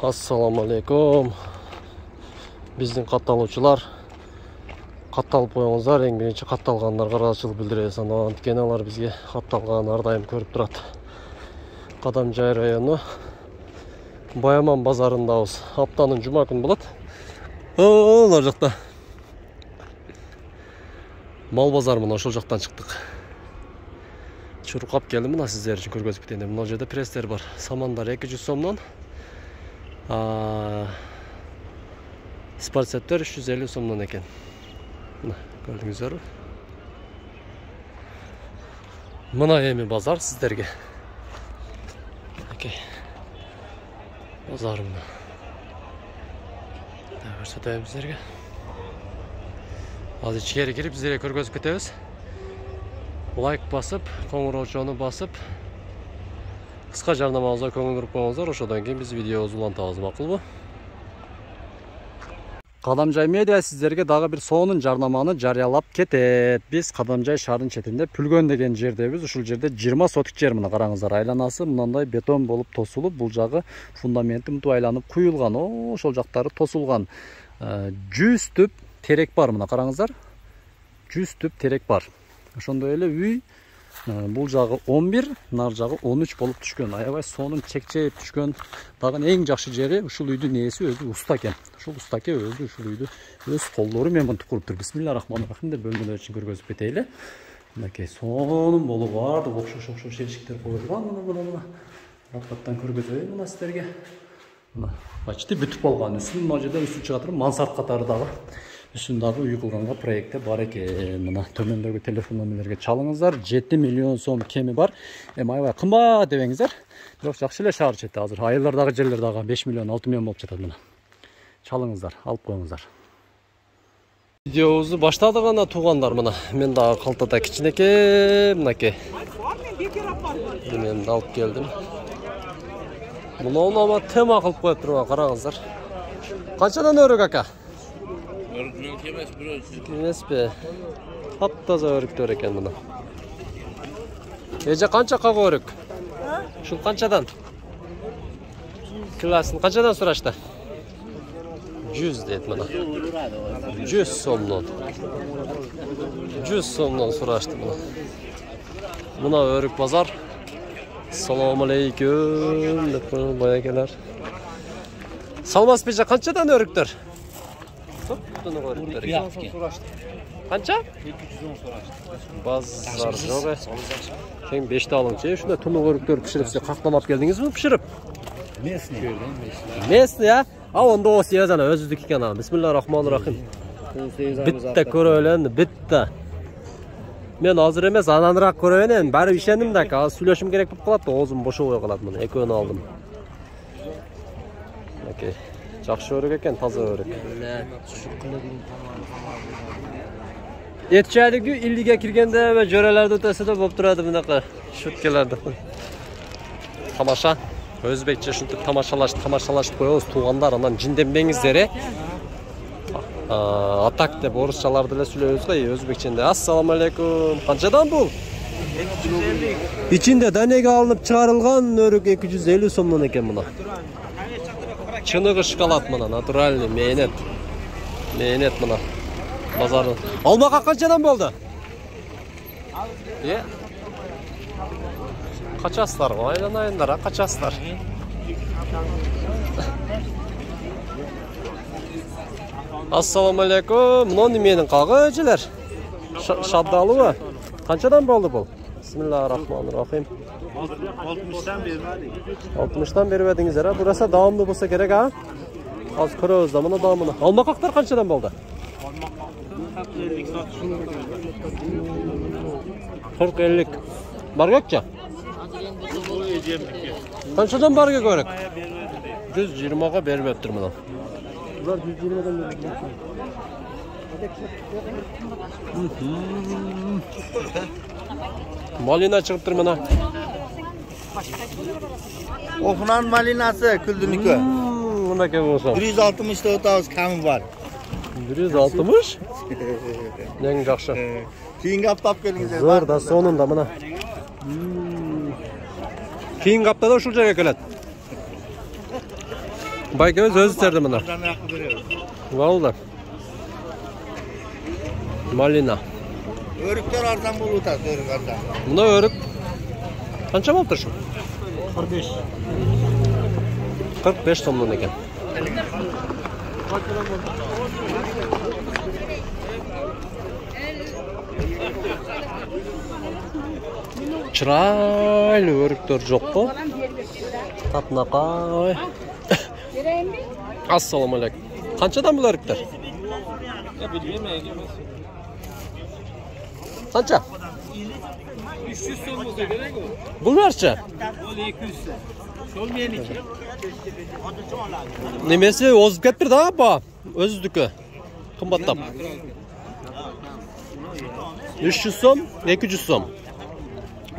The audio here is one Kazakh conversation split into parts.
Assalamu alaikum. Биздин катталуучулар, катталып коюңуздар. Эң биринчи катталгандарга ыраазычылык билдиребиз. Анткени алар бизге катталган ар дайым көрүп турат. Кадамжай району Баяман базарындабыз. Аптанын жума күнү болот. Ар жакта мал базары мына ошол жактан чыктык. Чуркап келдим, мына сиздер үчүн көргөзүп кетейин. Мына жерде пресстер бар. Самандар 200 сомдон. Спарцеттер 350 сомдон экен. Мына көрдүңүздөрбү? Мына эми базар сиздерге. Базар мына. Көрсөтөйм сиздерге. Азыр ичкери кирип сиздерге көргөзүп кетебиз. Лайк басып, коңуроочону басып, кыска жарнамабызга көңүл буруп коюңуздар. Ошодон кийин биз видеобузду улантабыз, макулбу? Кадамжай медиа сиздерге дагы бир сонун жарнаманы жарыялап кетет. Биз Кадамжай шаарынын четинде Пүлгөн деген жердебиз. Ушул жерде 20 сотик жер, мына караңыздар, айланасы мындай бетон болуп тосулуп, бул жагы фундаменти мынтип айланып куюлган. Ошол жактары тосулган. 100 түп терек бар, мына караңыздар. 100 түп терек бар. Ошондой эле үй, бул жагы 11, нар жагы 13 болуп түшкөн. Аябай сонун чекчейип түшкөн. Дагы эң жакшы жери ушул үйдүн ээси өзү уста экен. Ушул устаке өзү ушул үйдү өз колдору менен мынтип куруптур. Бисмиллахиррахманиррахим деп бөлмөлөр үчүн көргөзүп кетейли. Мынакей сонун болуп бардык окшош шелшиктер коюлган. Мына рахаттан көргөзөйүн мына сиздерге. Мына почти бүтүп болгон. Үстүн мына жерде үстү чыга туруп мансард катары дагы үстүндагы үй кылганга проекте бар экен. Мына төмөндөгү телефон номерлерге чалыңыздар. 7 миллион сом кеми бар. Аябай кымбат дебеңиздер. Бирок жакшы эле шаар чети. Азыр айылдардагы жерлер дагы 5 миллион, 6 миллион болуп жатат мына. Чалыңыздар, алып коюңуздар. Видеобузду баштадык ана туугандар мына. Мен дагы калтада кичинекей, мынакей. Мен алып келдим. Муну ама тема кылып коюп турган, караңыздар. Канчадан өрүк ака? Эмеспи? Таптаза өрүктөр экен мына. Эже канча кага өрүк? Ушул канчадан? Килосын канчадан сурашты? 100 дейт мына. 100 сомдон. 100 сомдон сурашты мына. Мына өрүк базар. Assalomu alaykum деп баягелер. Салмас бежа канчадан өрүктөр? Канча? 210 сурашты. Базар жок. Сен 5 алыңчы. Ушунда тунук өрүктөр пиширип, сиз кактамап келдиңизби пиширип? Местный. Местный, а? Онда о сезана өзүздүк экен ана. Бисмиллахиррахманиррахим. Битте көрөлөн, битте. Мен азыр эмес, ананыраак көрөйүн, баары ишендим да, азыр сүйлөшүм керек болуп калат да, оозум бошобой калат мына. Экөөнү алдым. Окей. Жакшы өрүк экен, таза өрүк. Эт чайдыгы иллиге киргенде жөрөлөрдү өтөсү болуп турады мынакы шуткаларды. Тамаша. Өзбекче ушинтип тамашалашып коебуз туугандар, анан жинденбеңиздер, атак деп орусчаларды эле сүйлөйбүз го, өзбекченде. Ассаламу алейкум. Канчадан бул? 250. Ичинде данеге алынып чыгарылган өрүк 250 сомдон экен мына. Чыныгы шоколад мына, натуральный, мээнет. Мээнет мына. Базары. Алмака канчадан болду? Качасыздар го, айланайындар, качасыздар. Ассаламу алейкум. Муну менин кагы эжелер. Шабдалыбы? Канчадан болду бул? Бисмиллахиррахманиррахим. 60тан бермедик. 60тан бербедиңиздер, а? Бураса даамдуу болсо керек, а? Азыр көрөбүз да муну даамын. Алмакактар канчадан болду? 40-50. Баргакча? Канчадан барга көрөк? 120га бербептир мына. Булар 120дан берет. Малина чыгыптыр мына. Ofnan malinası küldünükü. Mınakey bolsa. 160 da otağız kamı var. 160? Eң жакшы. Keyingi hafta gelingizler. Zor da sonunda mına. Keyingi haftada ушул жерге келет. Байкебез өзü serdi mına. Vallahi. Malina. Örükler arzan bulup da örük arzan. Buna örük. Qancha bo'lib turshi? 45. 45 so'mdan ekan. Chiroyli o'riklar yo'q-ku. Tatnaqay. Assalomu alaykum. Qanchadan bu o'riklar? Qancha? 300 so'm bo'lsa kerak u. Bularcha? Ol 200 so'm. Sol meniki. Nimesi ozib kettirdi ha, o'zizniki. Qimmatlab. 300 so'm, 200 so'm.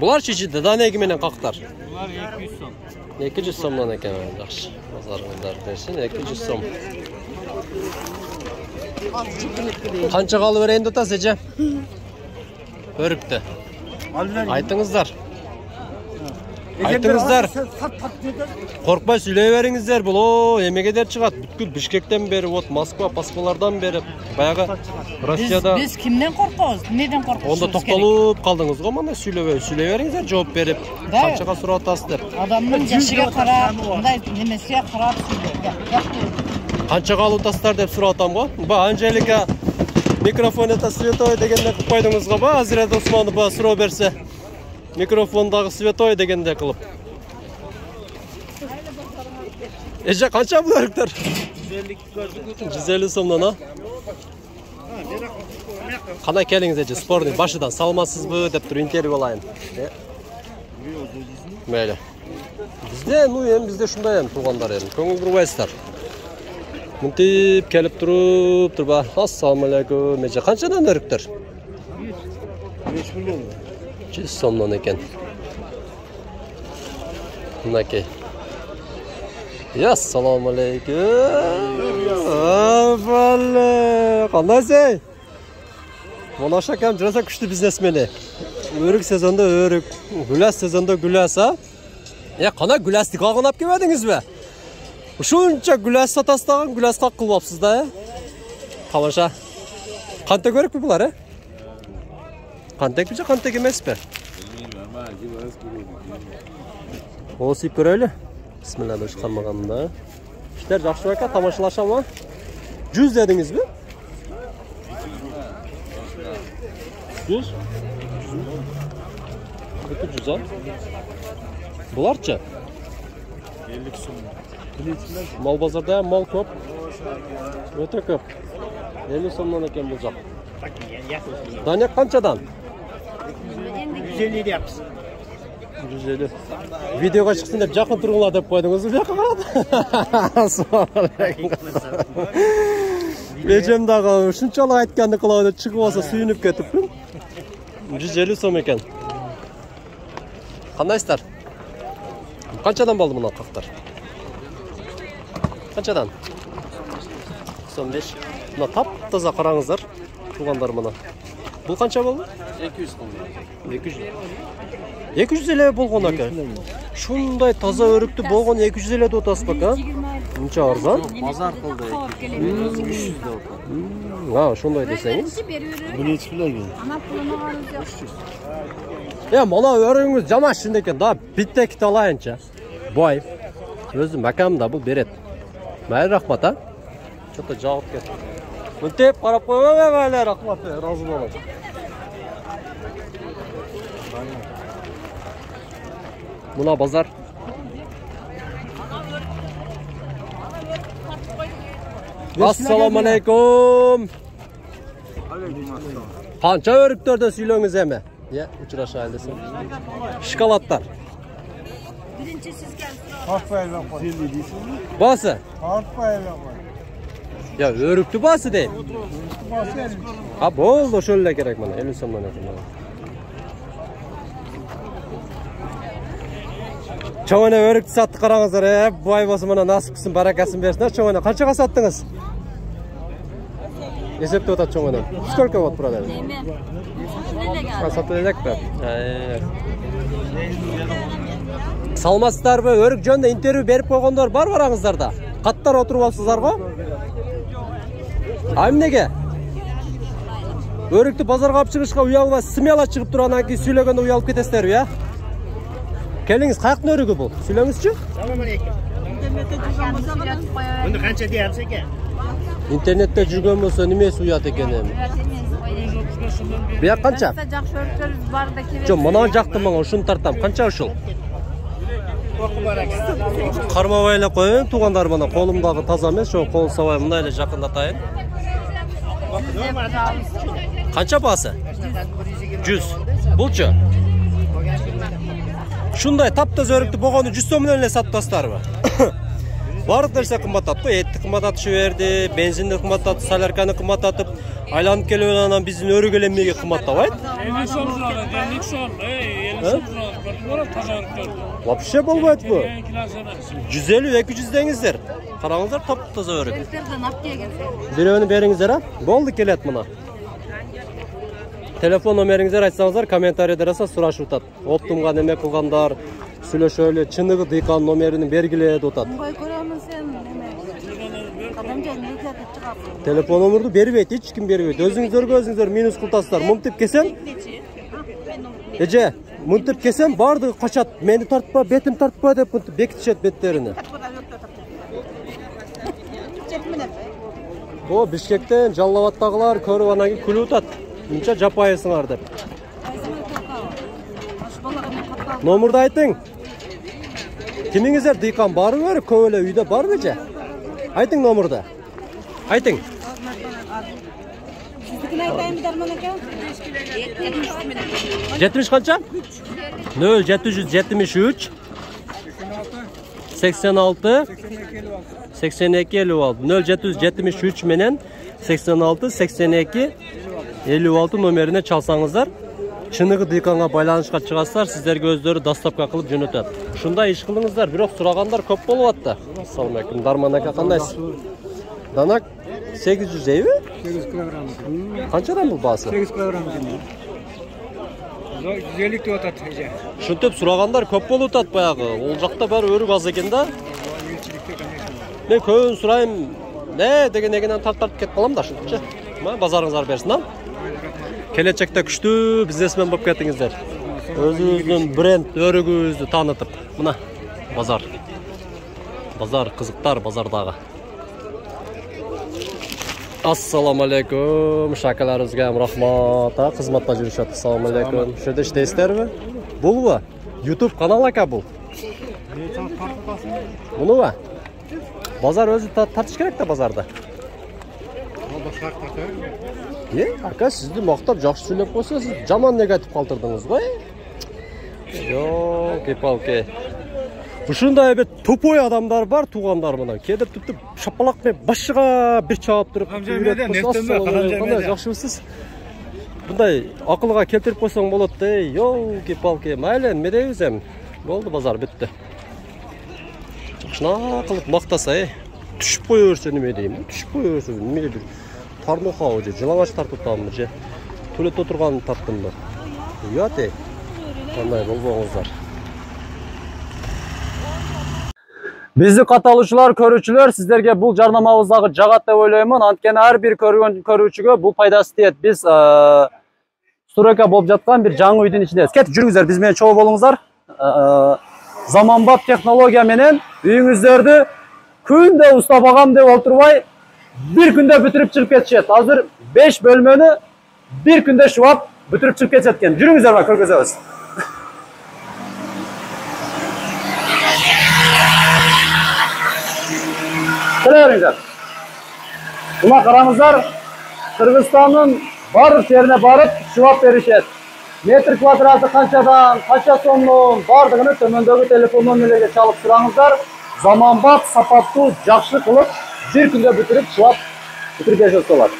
Bularchi ichida danagi bilan qaqtar. Bular 200 so'm. 200 so'mdan ekan, yaxshi. Bozoringizlar bersin, 200 so'm. Qancha qolib endi o'tasiz-chi? O'rikdi. Aytingizlar. Aytingizlar. Qo'rqmay söyleyveringizlar, bu emeğe der chiqadi. Butkul Bishkekdan beri, Moskva, Paspalardan beri, bayağı Rossiyada. Biz kimden korkamiz? Neden korkamiz? Onda to'xtalib qoldingizga, mana söyleyveringizlar, javob berib, qanchaga so'rab o'tasiz deb. Adamning jashiga qarab, unday nimasiga qarab söyleydi. Qancha qolib o'tasizlar deb so'ratam-ku. Bu anjalika mikrofonda svetoy deganda qilib qo'ydingizga, bu Hazrat Usmonni bu so'rab bersa, mikrofondagi svetoy deganda qilib. Eja qancha bu o'riklar? 150 so'mdan ha? Qana kelingiz eja, sportning boshidan salmansizmi deb turib intervyu olayım. Mayli. Bizde shunday ham tuğanlar ham. Ko'ngil burvaysizlar. Muntib kelib turib, assalomu alaykum. Eja qanchadan o'riklar? 5 milyon. 100 so'mdan ekan. Bunaki. Ya assalomu alaykum. Avvalo, qandaysiz? Mana shakam juda kuchli biznesmeni. O'rik sezonda o'rik, gulas sezonda gulas ha? Ya qana gulasni qolgan olib kelmadingizmi? Shuncha gulas satasdan gulas qilib qo'yapsiz-da. Tomosha. Qancha o'rik bular, ha? Qancha emasmi? O'sib ko'raylik. Bismillah do'st qilmaganda. İşler yaxshi ekan, tomoshalashammi? 100 dedingizmi? 100? 200 ha? Bularcha? 50 so'm. Mal bozorda ham mal ko'p. O'ta ko'p. 50 so'mdan ekan bu joq. Danya qanchadan? 150 deyapsiz. 150. Videoga chiqsin deb yaqin turinglar deb qo'ydingiz. Bu yoqqa qarab. Assalomu alaykum. Bejamdaga shunchalik aytganni qiladi, chiqib olsa suyunib ketibdim. 150 so'm ekan. Qandaysizlar? Qanchadan bo'ldi buni qaqtar? Qanchadan? 95. Buna tap-toza qarangizlar. Tuğanlar mana. Bu qancha bo'ldi? 200 so'm. 250 bo'lgan aka. Shunday toza o'rikni bo'lgan 250 da o'tasiz aka. Buncha arzon? Bozor qildi. 300 da o'tadi. Ha, shunday desangiz. Bu necha pulga? Ana pulini olib Ya mana o'ringiz jamash shunday ekan, da bitta ikkita olayincha. Boy. O'zim makamda bu beret. Mayli rahmat ha. Chota javob ket. Muntib qarab qo'yma, mayli rahmat, rozi bo'laman. Buna bozor. Assalomu alaykum. Qancha o'riklardan suylangiz emi? Ya, uchrashaylik desam. Shokoladlar. birinchi siz kelsiz. Harfayla qo'y. 50 deysizmi? Basi. Harfayla qo'y. Ya o'rikni basi dey. Basi. Ha, bo'ldi, o'shalar kerak mana. 50 so'mdan ekan. Chavana o'rikni satdi qarangizlar, boy bo'lsa mana nasib qilsin, barakasini bersin. Chavana qanchaga satdingiz? Esepte o'tadi chavana. Сколько вот продали? Sotilyapti. Salmasizlarmi? O'rik jonda intervyu berib qo'yganlar bor barangizlarda. Каттар отуруп алыпсыздар го? А эмнеге? Өрүктү базарга алып чыгышка уялбай, смело чыгып туруп анан кийин сүйлөгөндө уялып кетесиздерби, а? Келиңиз, каяктын өрүгү бул? Сүйлөңүзчү? Bunu qancha deyapsiz ekan? Internetте жүргөн болсо немеси уят экен эми? Бияк канча? Жакшы өрүктөрүбүз бар да кебек. Жок, мына жакты мага ушуну тартам. Канча ушул? Кармабай эле коеюн, туугандар менен колумдагы таза эмес, ошо кол сабай мындай эле жакындатайын. Канча баасы? 100. Булчу? Ушундай таптаза өрүктү болгону 100 сом менен эле сатасыздарбы? Барлык нерсе кымбаттап го, этти кымбаттатышы берди, бензинди кымбаттатып, солярканы кымбаттатып, айланып келип анан биздин өрүк эле эмнеге кымбаттабайт? 50 сом журады, 50 сом, 50 сом журады, көрдүңөр таза өрүктөрдү. Вообще болбойт бу. 150 150-200 деңиздер. Караңыздар, таптаза өрүк. Өрүктөрдөн алып келгенсиз. Бирөөнү бериңиздер, а? Болду, келет мына. Телефон номериңиздер айтсаңыздар, комментарийде жазса сурашып атат. Оптумга неме кылгандар, сүйлөшөлү, чыныгы дыйкан номерин бергиле деп атат. Ой, көрөмүн сен неме. Кадамжа эмне деп чыгасың? Телефон номерду бербейт, эч ким бербейт. Өзүңүздөр минус кылтасыздар. Мынтип кесем, эже, мынтип кесем бардыгы качат. Мени тартпа, бетим тартпа деп мынтип бекитишет беттерини. О, Бишкектен Жалал Абадтагылар көрүп анан кийин күлүп атат. Мынча жапайсыңар деп. Номерди айтың. Кимиңиздер дыйкан барбы, көп эле үйдө барбы же? Айтың номерди. Айтың. Сиздикин айтайын Дарман ака? 70 канча? 0773 86 82 56 0773 менен 86 82 56 номерине чалсаңыздар, чыныгы дыйканга байланышка чыгасыздар, сиздерге өздөрү доставка кылып жөнөтөт. Ушундай иш кылыңыздар, бирок сурагандар көп болуп атты. Ассаламу алейкум, Дарман ака кандайсыз? Данак 800 жейби? 8 килограмм. Канчадан бул баасы? 8 килограмм. 150 деп атат эже. Ушинтип сурагандар көп болуп атат баягы. Ол жакта баары өрүк аз экен да. Мен көбүн сурайм, не дегенен тартып кетип калам да ушунча. Базарыңыздар берсин, а? Келечекте күчтүү бизнесмен болуп кетиңиздер. Өзүңүздүн бренд өрүгүңүздү таанытып. Мына базар. Базар кызыктар базардагы. Ассаламу алейкум. Шакаларыңызга рахмат. Кызматта жүрүшөт. Ассаламу алейкум. Ушул жерде иштейсиздерби? Булбу? YouTube канал ака бул. Мунуба? Базар өзү тартыш керек да базарда. Ака, сизди мактап жакшы сүйлөп койсо, сиз жаман негатив калтырдыңыз го. Жок, кепалке. Ушундай бет тупой адамдар бар, туугандар менен. Кээде түптүп шапалак менен башыга бир чаап туруп, кандай жакшысыз? Мындай акылга келтирип койсоң болот да. Ёлки-палки, майлы, эме дейбиз эми. Болду, базар бүттү. Шуна кылып мактаса, түшүп кое берсе неме дейм? Түшүп кое берсе неме бир тармоха же жылаңач тартып атамбы же төлөт отурган тарттымбы? Уят эй. Кандай болбоңуздар. Бизди катталуучулар, көрүүчүлөр, сиздерге бул жарнамабыздагы жагат деп ойлоймун. Анткени ар бир көрүүчүгө бул пайдасы тиет. Биз стройка болуп жаткан бир жаңы үйдүн ичиндебиз. Кетип жүрүңүздөр, биз менен чогуу болуңуздар. Заманбап технология менен үйүңүздөрдү күндө устабагам деп отурбай, bir күндө бүтүрүп чыгып кетишет. Азыр 5 бөлмөнү bir күндө шубап бүтүрүп чыгып кетишет экен. Жүрүңүздөр, көргөзөбүз. Келиңиздер. Мына караңыздар, Кыргызстандын бардык жерине барып шубап беришет. Метр квадраты канчадан, канча сомдон бардыгын төмөндөгү телефон номерлерге чалып сураңыздар. Заманбап, сапаттуу, жакшы кылып bir күндө бүтүрүп шубап бүтүрүп беришет болот.